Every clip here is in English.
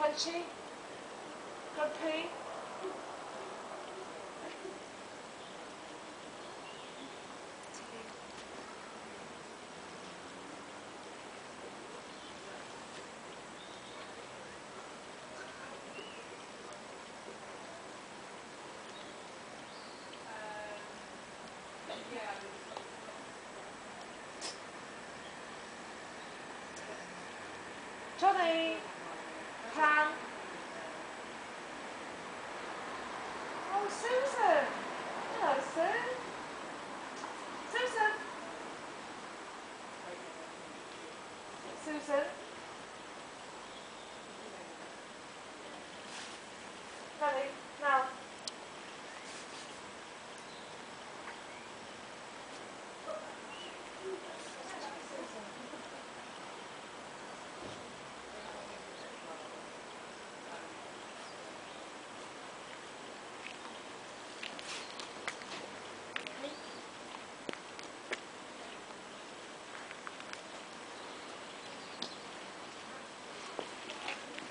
Crunchy? Grumpy? Johnny? Pan? Oh, Susan! Hello, Sue. Susan? Susan? Ready? Now.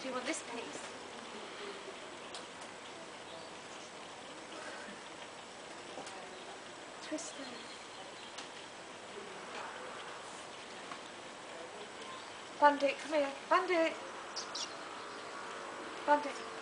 Do you want this piece? Twist it. Bandit, come here. Bandit! Bandit.